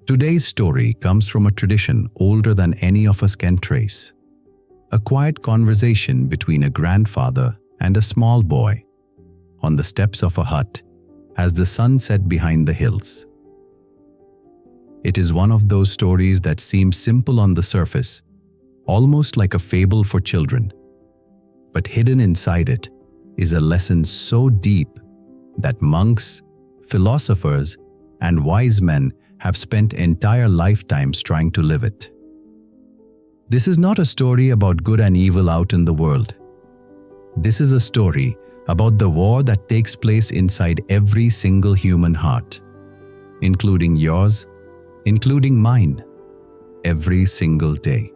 Today's story comes from a tradition older than any of us can trace. A quiet conversation between a grandfather and a small boy on the steps of a hut as the sun set behind the hills. It is one of those stories that seem simple on the surface, almost like a fable for children. But hidden inside it is a lesson so deep that monks, philosophers, and wise men have spent entire lifetimes trying to live it. This is not a story about good and evil out in the world. This is a story about the war that takes place inside every single human heart, including yours, including mine, every single day.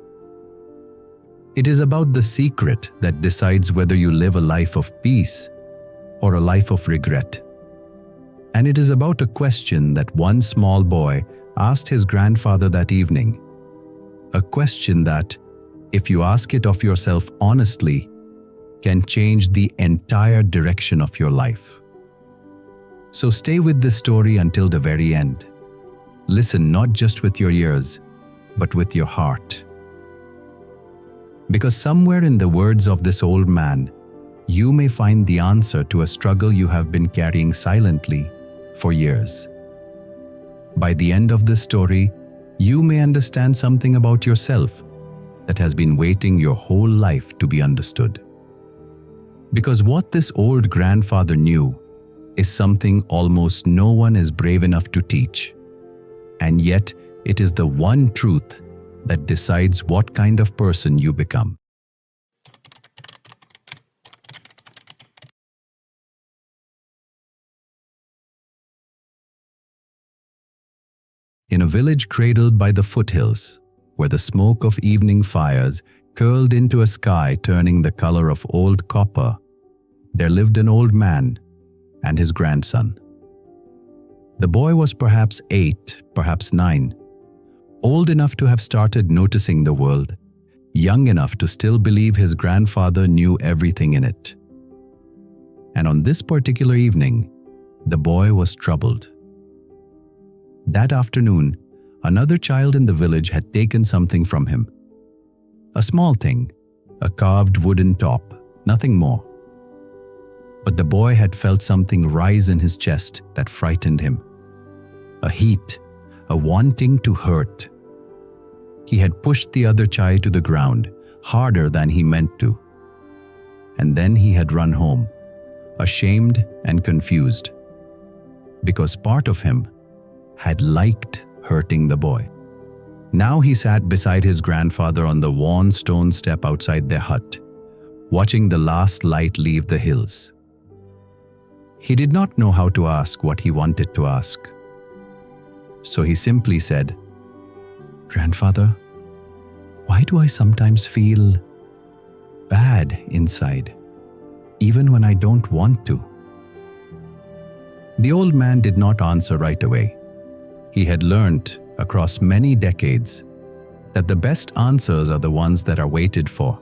It is about the secret that decides whether you live a life of peace or a life of regret. And it is about a question that one small boy asked his grandfather that evening. A question that, if you ask it of yourself honestly, can change the entire direction of your life. So stay with this story until the very end. Listen not just with your ears, but with your heart. Because somewhere in the words of this old man, you may find the answer to a struggle you have been carrying silently for years. By the end of this story, you may understand something about yourself that has been waiting your whole life to be understood. Because what this old grandfather knew is something almost no one is brave enough to teach. And yet, it is the one truth that decides what kind of person you become. In a village cradled by the foothills, where the smoke of evening fires curled into a sky turning the color of old copper, there lived an old man and his grandson. The boy was perhaps 8, perhaps 9, old enough to have started noticing the world, young enough to still believe his grandfather knew everything in it. And on this particular evening, the boy was troubled. That afternoon, another child in the village had taken something from him. A small thing, a carved wooden top, nothing more. But the boy had felt something rise in his chest that frightened him. A heat, a wanting to hurt. He had pushed the other child to the ground, harder than he meant to. And then he had run home, ashamed and confused, because part of him had liked hurting the boy. Now he sat beside his grandfather on the worn stone step outside their hut, watching the last light leave the hills. He did not know how to ask what he wanted to ask. So he simply said, "Grandfather, why do I sometimes feel bad inside, even when I don't want to?" The old man did not answer right away. He had learned across many decades that the best answers are the ones that are waited for.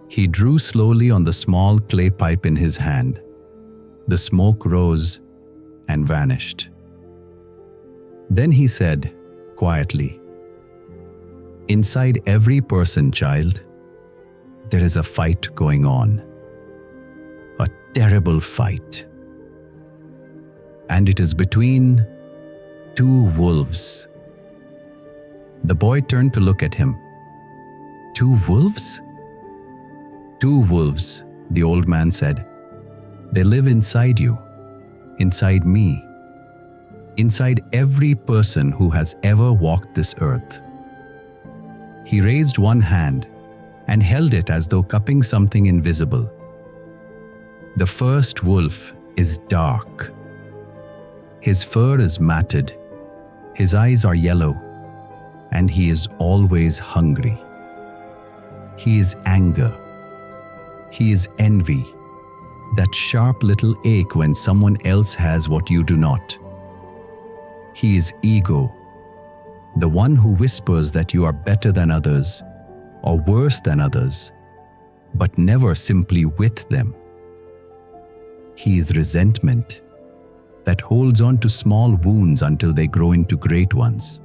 He drew slowly on the small clay pipe in his hand. The smoke rose and vanished. Then he said, quietly, "Inside every person, child, there is a fight going on. A terrible fight. And it is between two wolves." The boy turned to look at him. "Two wolves?" "Two wolves," the old man said. "They live inside you, inside me, inside every person who has ever walked this earth." He raised one hand and held it as though cupping something invisible. The first wolf is dark. His fur is matted, his eyes are yellow, and he is always hungry. He is anger. He is envy, that sharp little ache when someone else has what you do not. He is ego, the one who whispers that you are better than others or worse than others, but never simply with them. He is resentment, that holds on to small wounds until they grow into great ones.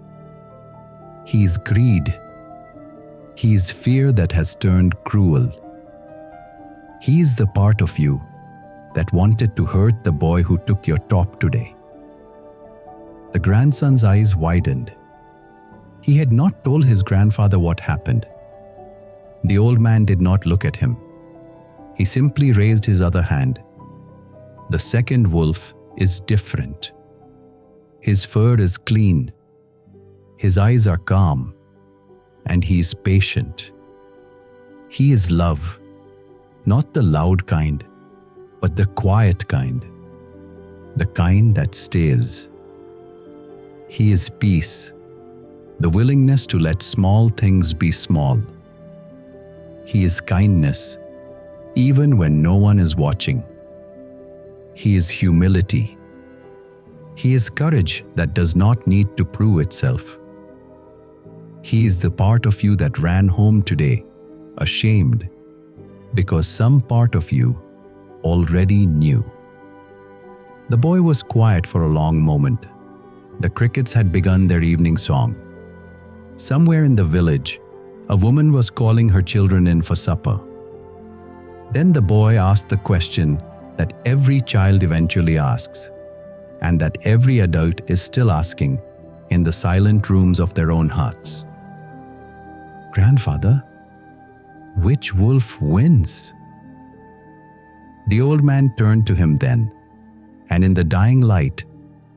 He is greed. He is fear that has turned cruel. He is the part of you that wanted to hurt the boy who took your top today. The grandson's eyes widened. He had not told his grandfather what happened. The old man did not look at him. He simply raised his other hand. The second wolf is different. His fur is clean. His eyes are calm, and he is patient. He is love, not the loud kind, but the quiet kind, the kind that stays. He is peace, the willingness to let small things be small. He is kindness, even when no one is watching. He is humility. He is courage that does not need to prove itself. He is the part of you that ran home today, ashamed, because some part of you already knew. The boy was quiet for a long moment. The crickets had begun their evening song. Somewhere in the village, a woman was calling her children in for supper. Then the boy asked the question that every child eventually asks, and that every adult is still asking in the silent rooms of their own hearts. Grandfather, which wolf wins? The old man turned to him then, and in the dying light,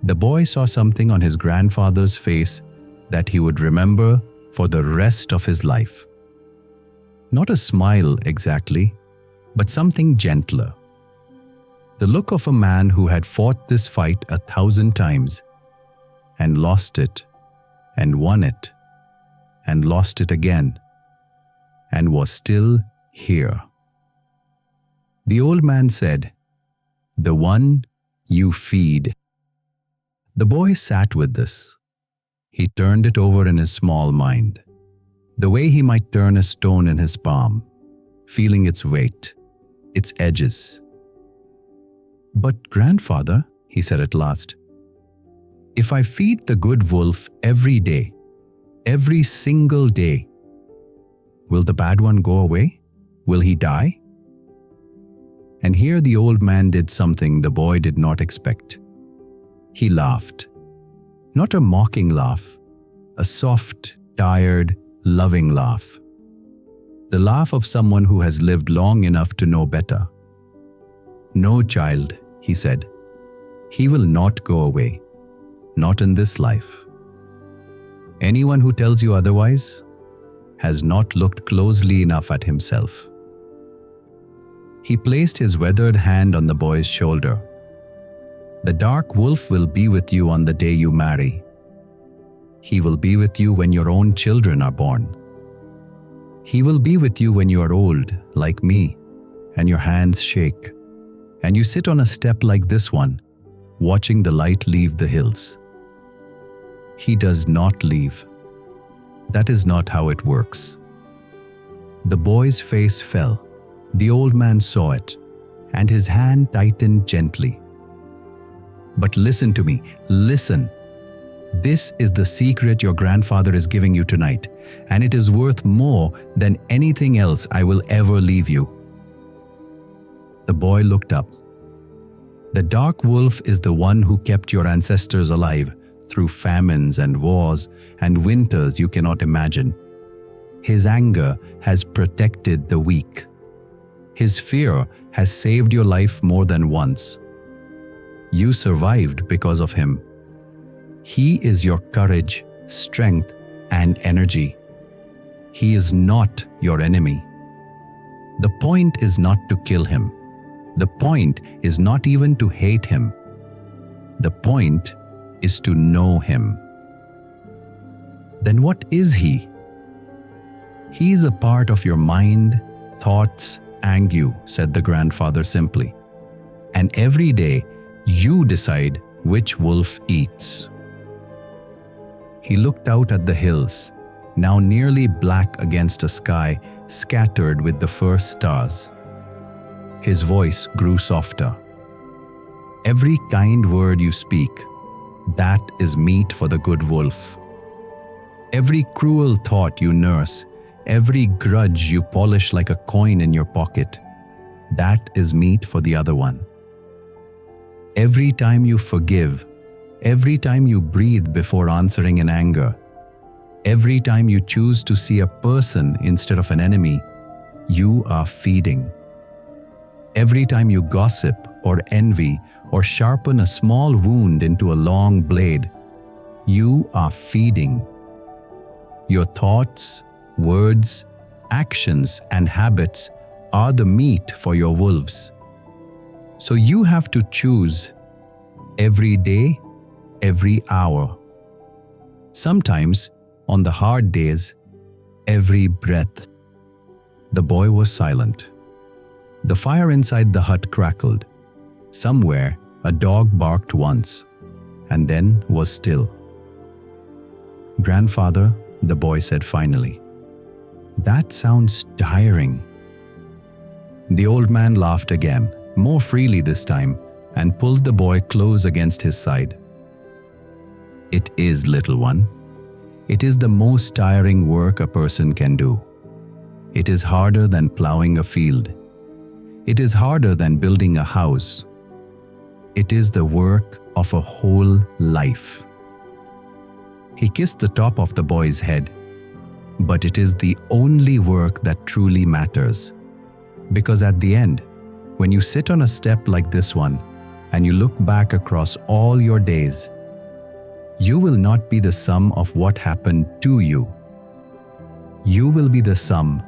the boy saw something on his grandfather's face that he would remember for the rest of his life. Not a smile exactly, but something gentler. The look of a man who had fought this fight 1,000 times and lost it and won it and lost it again and was still here. The old man said, "The one you feed." The boy sat with this. He turned it over in his small mind, the way he might turn a stone in his palm, feeling its weight, its edges. "But grandfather," he said at last, "if I feed the good wolf every day, every single day, will the bad one go away? Will he die?" And here the old man did something the boy did not expect. He laughed. Not a mocking laugh, a soft, tired, loving laugh. The laugh of someone who has lived long enough to know better. "No, child," he said. "He will not go away, not in this life. Anyone who tells you otherwise has not looked closely enough at himself." He placed his weathered hand on the boy's shoulder. "The dark wolf will be with you on the day you marry. He will be with you when your own children are born. He will be with you when you are old, like me, and your hands shake, and you sit on a step like this one, watching the light leave the hills. He does not leave. That is not how it works." The boy's face fell. The old man saw it, and his hand tightened gently. "But listen to me, listen. This is the secret your grandfather is giving you tonight, and it is worth more than anything else I will ever leave you." The boy looked up. "The dark wolf is the one who kept your ancestors alive through famines and wars and winters you cannot imagine. His anger has protected the weak. His fear has saved your life more than once. You survived because of him. He is your courage, strength, and energy. He is not your enemy. The point is not to kill him. The point is not even to hate him. The point is to know him." "Then what is he?" "He is a part of your mind, thoughts, and you," said the grandfather simply. "And every day, you decide which wolf eats." He looked out at the hills, now nearly black against a sky scattered with the first stars. His voice grew softer. Every kind word you speak, that is meat for the good wolf. Every cruel thought you nurse, every grudge you polish like a coin in your pocket, that is meat for the other one. Every time you forgive, every time you breathe before answering in anger, every time you choose to see a person instead of an enemy, you are feeding. Every time you gossip or envy or sharpen a small wound into a long blade, you are feeding. Your thoughts, words, actions, and habits are the meat for your wolves. So you have to choose every day, every hour. Sometimes, on the hard days, every breath. The boy was silent. The fire inside the hut crackled. Somewhere, a dog barked once, and then was still. "Grandfather," the boy said finally, "that sounds tiring." The old man laughed again, more freely this time, and pulled the boy close against his side. "It is, little one. It is the most tiring work a person can do. It is harder than plowing a field. It is harder than building a house. It is the work of a whole life." He kissed the top of the boy's head. But it is the only work that truly matters. Because at the end, when you sit on a step like this one, and you look back across all your days, you will not be the sum of what happened to you. You will be the sum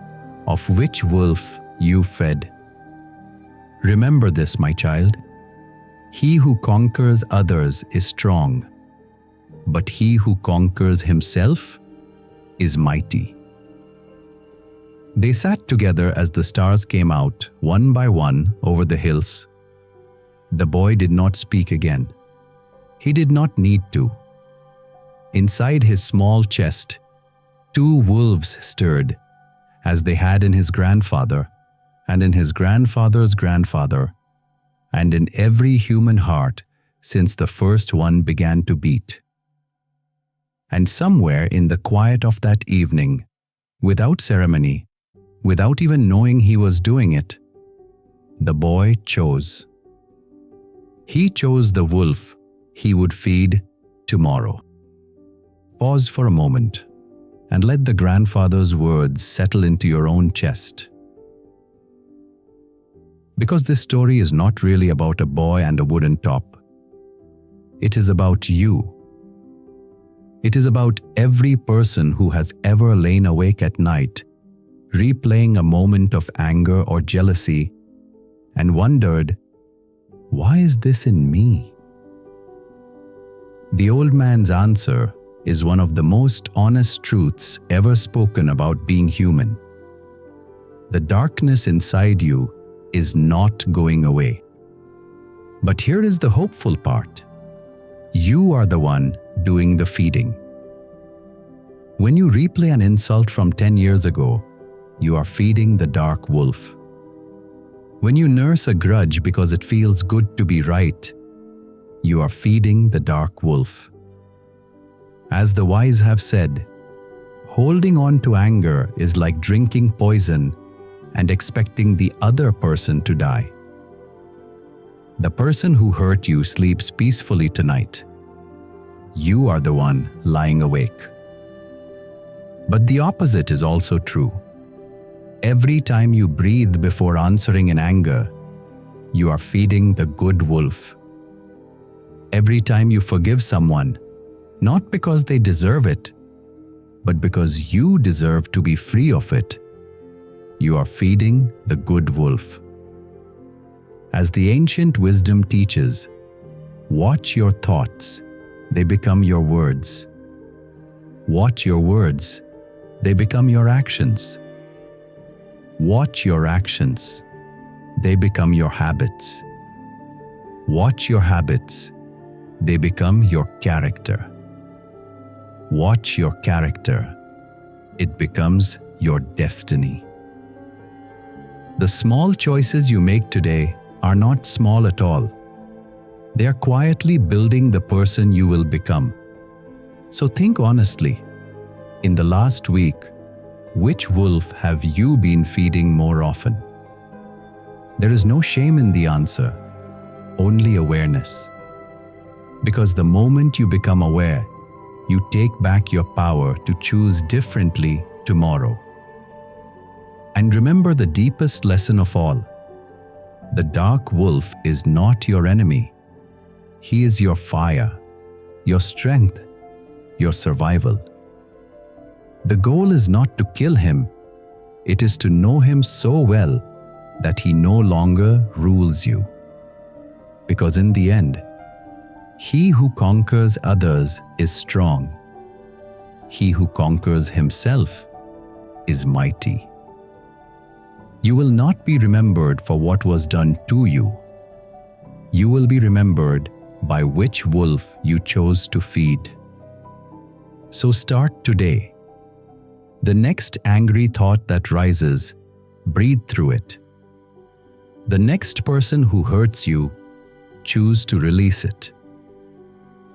of which wolf you fed. Remember this, my child. He who conquers others is strong, but he who conquers himself is mighty. They sat together as the stars came out, one by one, over the hills. The boy did not speak again. He did not need to. Inside his small chest, two wolves stirred, as they had in his grandfather, and in his grandfather's grandfather, and in every human heart since the first one began to beat. And somewhere in the quiet of that evening, without ceremony, without even knowing he was doing it, the boy chose. He chose the wolf he would feed tomorrow. Pause for a moment and let the grandfather's words settle into your own chest. Because this story is not really about a boy and a wooden top. It is about you. It is about every person who has ever lain awake at night, replaying a moment of anger or jealousy, and wondered, "Why is this in me?" The old man's answer is one of the most honest truths ever spoken about being human. The darkness inside you is not going away. But here is the hopeful part. You are the one doing the feeding. When you replay an insult from 10 years ago, you are feeding the dark wolf. When you nurse a grudge because it feels good to be right, you are feeding the dark wolf. As the wise have said, holding on to anger is like drinking poison and expecting the other person to die. The person who hurt you sleeps peacefully tonight. You are the one lying awake. But the opposite is also true. Every time you breathe before answering in anger, you are feeding the good wolf. Every time you forgive someone, not because they deserve it, but because you deserve to be free of it, you are feeding the good wolf. As the ancient wisdom teaches, watch your thoughts, they become your words. Watch your words, they become your actions. Watch your actions, they become your habits. Watch your habits, they become your character. Watch your character, it becomes your destiny. The small choices you make today are not small at all. They are quietly building the person you will become. So think honestly. In the last week, which wolf have you been feeding more often? There is no shame in the answer, only awareness. Because the moment you become aware, you take back your power to choose differently tomorrow. And remember the deepest lesson of all. The dark wolf is not your enemy. He is your fire, your strength, your survival. The goal is not to kill him. It is to know him so well that he no longer rules you. Because in the end, he who conquers others is strong. He who conquers himself is mighty. You will not be remembered for what was done to you. You will be remembered by which wolf you chose to feed. So start today. The next angry thought that rises, breathe through it. The next person who hurts you, choose to release it.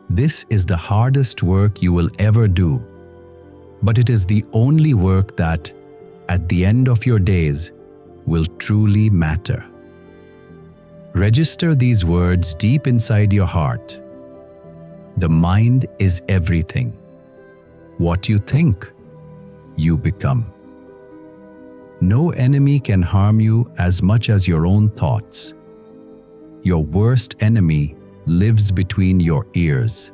This is the hardest work you will ever do, but it is the only work that, at the end of your days, will truly matter. Register these words deep inside your heart. The mind is everything. What you think, you become. No enemy can harm you as much as your own thoughts. Your worst enemy lives between your ears.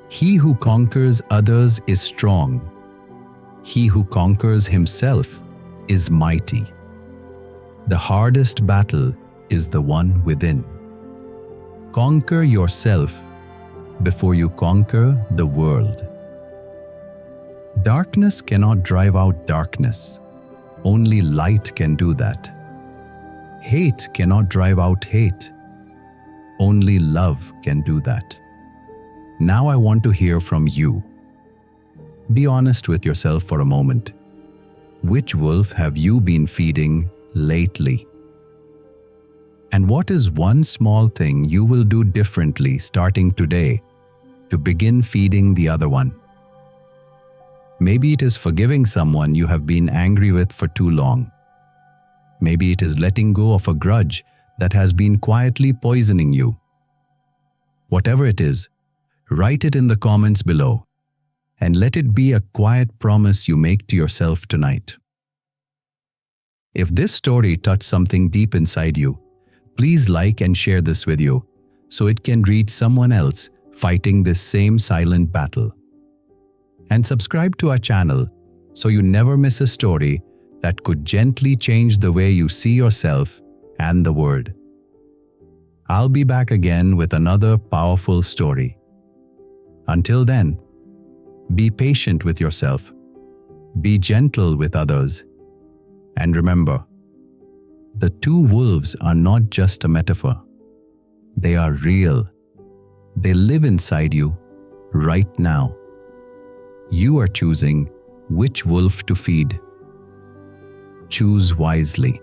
He who conquers others is strong. He who conquers himself is mighty. The hardest battle is the one within. Conquer yourself before you conquer the world. Darkness cannot drive out darkness. Only light can do that. Hate cannot drive out hate. Only love can do that. Now I want to hear from you. Be honest with yourself for a moment. Which wolf have you been feeding lately? And what is one small thing you will do differently starting today to begin feeding the other one? Maybe it is forgiving someone you have been angry with for too long. Maybe it is letting go of a grudge that has been quietly poisoning you. Whatever it is, write it in the comments below and let it be a quiet promise you make to yourself tonight. If this story touched something deep inside you, please like and share this with you so it can reach someone else fighting this same silent battle. And subscribe to our channel so you never miss a story that could gently change the way you see yourself and the world. I'll be back again with another powerful story. Until then, be patient with yourself, be gentle with others, and remember, the two wolves are not just a metaphor. They are real. They live inside you right now. You are choosing which wolf to feed. Choose wisely.